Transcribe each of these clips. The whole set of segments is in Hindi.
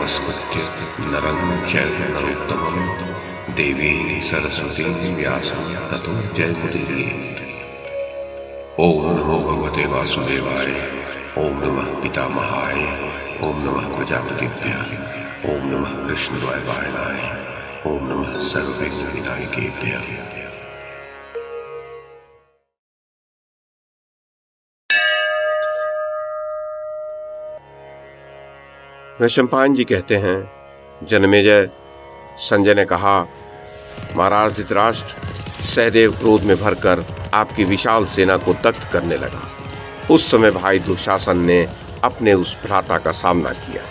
नमस्कृत्य नरं चैव नरोत्तमं देवीं सरस्वतीं व्यासं ततो जयमुदीरयेत्। ओम नमो भगवते वासुदेवाय, ओम नमः पितामहाय, ओम नमः प्रजापतिभ्यः, ओम नमः कृष्णद्वैपायनाय, ओम नमः सर्वविघ्नविनायकेभ्यः। वैशंपायन जी कहते हैं, जनमेजय, संजय ने कहा, महाराज धृतराष्ट्र, सहदेव क्रोध में भरकर आपकी विशाल सेना को दग्ध करने लगा। उस समय भाई दुशासन ने अपने उस भ्राता का सामना किया।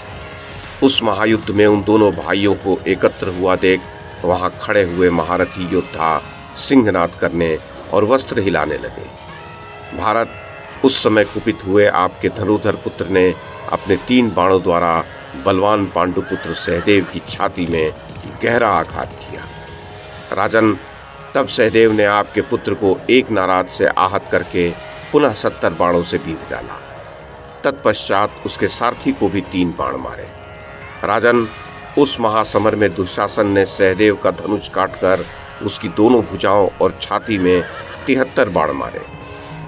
उस महायुद्ध में उन दोनों भाइयों को एकत्र हुआ देख वहां खड़े हुए महारथी योद्धा सिंहनाद करने और वस्त्र हिलाने लगे। भारत उस समय कुपित हुए आपके धनुर्धर पुत्र ने अपने 3 बाणों द्वारा बलवान पांडुपुत्र सहदेव की छाती में गहरा आघात किया। राजन, तब सहदेव ने आपके पुत्र को एक नाराज से आहत करके पुनः 70 बाणों से बींध डाला। तत्पश्चात उसके सारथी को भी 3 बाण मारे। राजन, उस महासमर में दुशासन ने सहदेव का धनुष काटकर उसकी दोनों भुजाओं और छाती में 73 बाण मारे।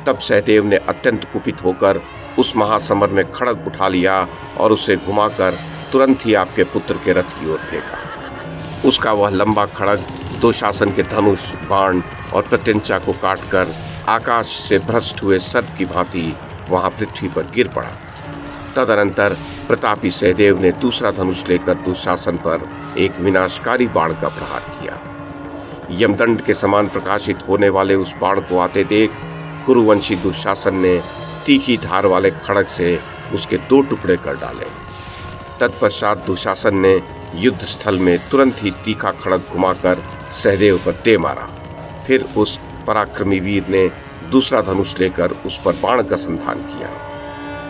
तब सहदेव ने अत्यंत कुपित होकर उस महासमर में खड़ग उठा लिया और उसे घुमाकर तुरंत ही आपके पुत्र के रथ की ओर फेंका। उसका वह लंबा खड़ग दुशासन के धनुष, बाण और प्रत्यंचा को काटकर आकाश से भ्रष्ट हुए सर्प की भांति वहां पृथ्वी पर गिर पड़ा। तदनंतर प्रतापी सहदेव ने दूसरा धनुष लेकर दुशासन पर एक विनाशकारी बाण का प्रहार किया। यमदंड के समान प्रकाशित होने वाले उस बाण को आते देख कुरुवंशी दुशासन ने तीखी धार वाले खड़ग से उसके 2 टुकड़े कर डाले। तत्पश्चात दुशासन ने युद्ध स्थल में तुरंत ही तीखा खड़ग घुमाकर सहदेव पर दे मारा। फिर उस पराक्रमी वीर ने दूसरा धनुष लेकर उस पर बाण का संधान किया।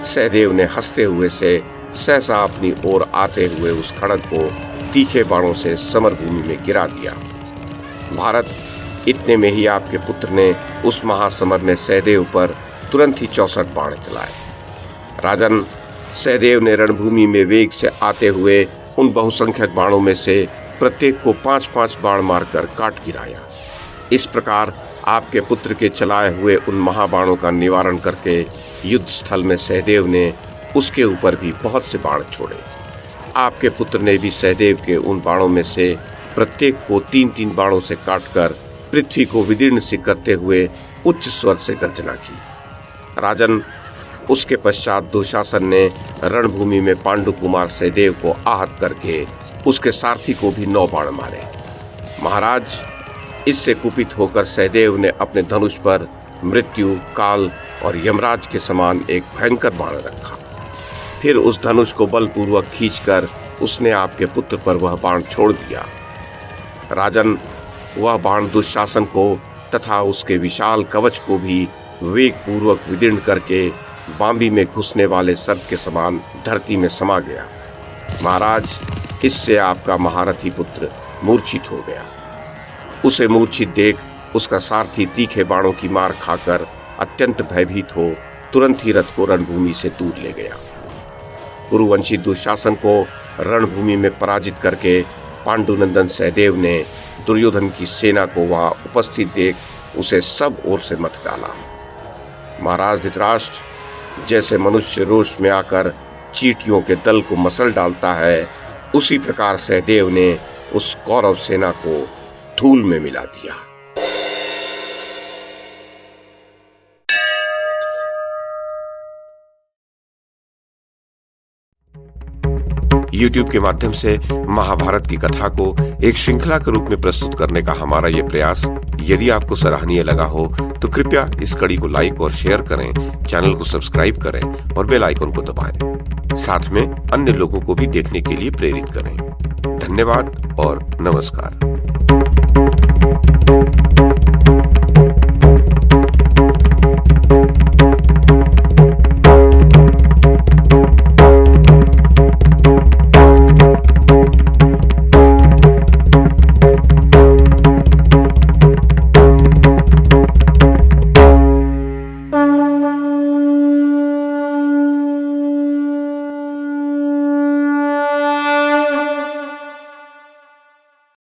सहदेव ने हंसते हुए से सहसा अपनी ओर आते हुए उस खड़ग को तीखे बाणों से समरभूमि में गिरा दिया। भारत, इतने में ही आपके पुत्र ने उस महासमर में सहदेव पर तुरंत ही 64 बाण चलाए। राजन, सहदेव ने रणभूमि में वेग से आते हुए उन बहुसंख्यक बाणों में से प्रत्येक को 5-5 बाण मारकर काट गिराया। इस प्रकार आपके पुत्र के चलाए हुए उन महाबाणों का निवारण करके युद्ध स्थल में सहदेव ने उसके ऊपर भी बहुत से बाण छोड़े। आपके पुत्र ने भी सहदेव के उन बाणों में से प्रत्येक को 3-3 बाणों से काटकर पृथ्वी को विदीर्ण सी करते हुए उच्च स्वर से गर्जना की। राजन, उसके पश्चात दुशासन ने रणभूमि में पांडु कुमार सहदेव को आहत करके उसके सारथी को भी 9 बाण मारे। महाराज, इससे कुपित होकर सहदेव ने अपने धनुष पर मृत्यु, काल और यमराज के समान एक भयंकर बाण रखा। फिर उस धनुष को बलपूर्वक खींचकर उसने आपके पुत्र पर वह बाण छोड़ दिया। राजन, वह बाण दुशासन को तथा उसके विशाल कवच को भी वेग पूर्वक विदीर्ण करके बांबी में घुसने वाले सर्प के समान धरती में समा गया। महाराज, इससे आपका महारथी पुत्र मूर्छित हो गया। उसे मूर्छित देख उसका सारथी तीखे बाणों की मार खाकर अत्यंत भयभीत हो तुरंत ही रथ को रणभूमि से दूर ले गया। कुरुवंशी दुशासन को रणभूमि में पराजित करके पांडुनंदन सहदेव ने दुर्योधन की सेना को वहां उपस्थित देख उसे सब ओर से मत डाला। महाराज धृतराष्ट्र, जैसे मनुष्य रोष में आकर चींटियों के दल को मसल डालता है, उसी प्रकार सहदेव ने उस कौरव सेना को धूल में मिला दिया। YouTube के माध्यम से महाभारत की कथा को एक श्रृंखला के रूप में प्रस्तुत करने का हमारा ये प्रयास यदि आपको सराहनीय लगा हो तो कृपया इस कड़ी को लाइक और शेयर करें, चैनल को सब्सक्राइब करें और बेल आइकन को दबाएं। साथ में अन्य लोगों को भी देखने के लिए प्रेरित करें। धन्यवाद और नमस्कार।